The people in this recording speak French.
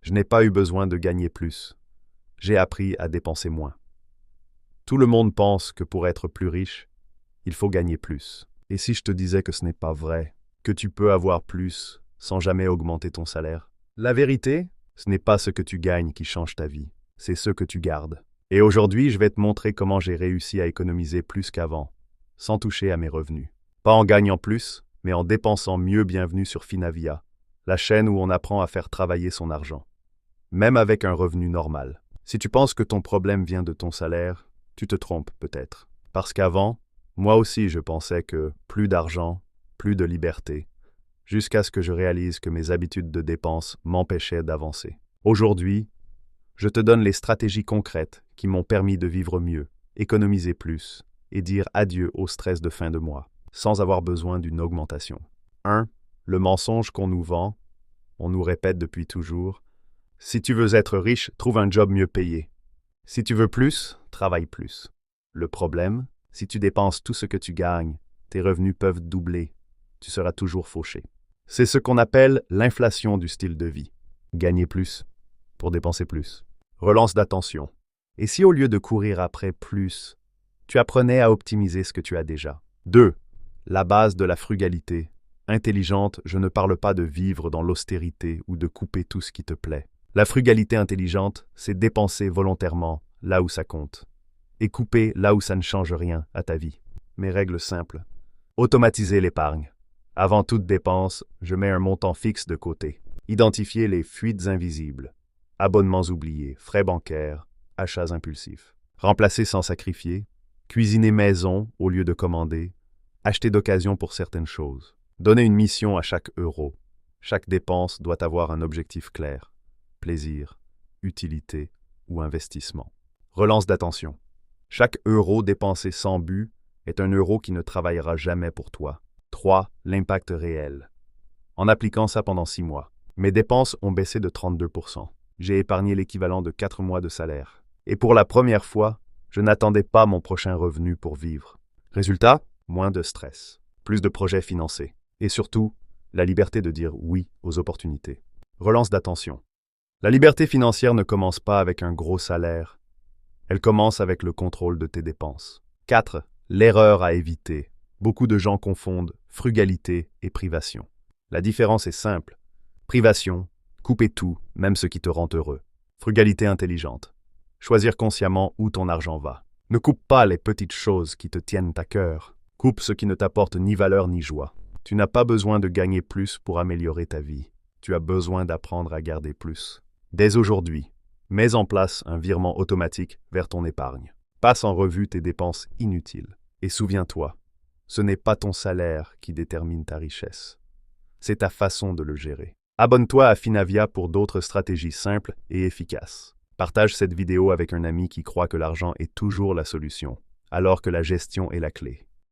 Je n'ai pas eu besoin de gagner plus. J'ai appris à dépenser moins. Tout le monde pense que pour être plus riche, il faut gagner plus. Et si je te disais que ce n'est pas vrai, que tu peux avoir plus sans jamais augmenter ton salaire? La vérité, ce n'est pas ce que tu gagnes qui change ta vie, c'est ce que tu gardes. Et aujourd'hui, je vais te montrer comment j'ai réussi à économiser plus qu'avant, sans toucher à mes revenus. Pas en gagnant plus, mais en dépensant mieux. Bienvenue sur Finavia, la chaîne où on apprend à faire travailler son argent, même avec un revenu normal. Si tu penses que ton problème vient de ton salaire, tu te trompes peut-être. Parce qu'avant, moi aussi je pensais que plus d'argent, plus de liberté, jusqu'à ce que je réalise que mes habitudes de dépenses m'empêchaient d'avancer. Aujourd'hui, je te donne les stratégies concrètes qui m'ont permis de vivre mieux, économiser plus et dire adieu au stress de fin de mois, sans avoir besoin d'une augmentation. 1. Le mensonge qu'on nous vend, on nous répète depuis toujours. Si tu veux être riche, trouve un job mieux payé. Si tu veux plus, travaille plus. Le problème, si tu dépenses tout ce que tu gagnes, tes revenus peuvent doubler. Tu seras toujours fauché. C'est ce qu'on appelle l'inflation du style de vie. Gagner plus pour dépenser plus. Relance d'attention. Et si au lieu de courir après plus, tu apprenais à optimiser ce que tu as déjà? 2. La base de la frugalité. Intelligente, je ne parle pas de vivre dans l'austérité ou de couper tout ce qui te plaît. La frugalité intelligente, c'est dépenser volontairement là où ça compte et couper là où ça ne change rien à ta vie. Mes règles simples. Automatiser l'épargne. Avant toute dépense, je mets un montant fixe de côté. Identifier les fuites invisibles. Abonnements oubliés, frais bancaires, achats impulsifs. Remplacer sans sacrifier. Cuisiner maison au lieu de commander. Acheter d'occasion pour certaines choses. Donner une mission à chaque euro. Chaque dépense doit avoir un objectif clair. Plaisir, utilité ou investissement. Relance d'attention. Chaque euro dépensé sans but est un euro qui ne travaillera jamais pour toi. 3. L'impact réel. En appliquant ça pendant 6 mois, mes dépenses ont baissé de 32%. J'ai épargné l'équivalent de 4 mois de salaire. Et pour la première fois, je n'attendais pas mon prochain revenu pour vivre. Résultat, moins de stress, plus de projets financés. Et surtout, la liberté de dire oui aux opportunités. Relance d'attention. La liberté financière ne commence pas avec un gros salaire. Elle commence avec le contrôle de tes dépenses. 4. L'erreur à éviter. Beaucoup de gens confondent frugalité et privation. La différence est simple. Privation, couper tout, même ce qui te rend heureux. Frugalité intelligente. Choisir consciemment où ton argent va. Ne coupe pas les petites choses qui te tiennent à cœur. Coupe ce qui ne t'apporte ni valeur ni joie. Tu n'as pas besoin de gagner plus pour améliorer ta vie. Tu as besoin d'apprendre à garder plus. Dès aujourd'hui, mets en place un virement automatique vers ton épargne. Passe en revue tes dépenses inutiles. Et souviens-toi, ce n'est pas ton salaire qui détermine ta richesse. C'est ta façon de le gérer. Abonne-toi à Finavia pour d'autres stratégies simples et efficaces. Partage cette vidéo avec un ami qui croit que l'argent est toujours la solution, alors que la gestion est la clé.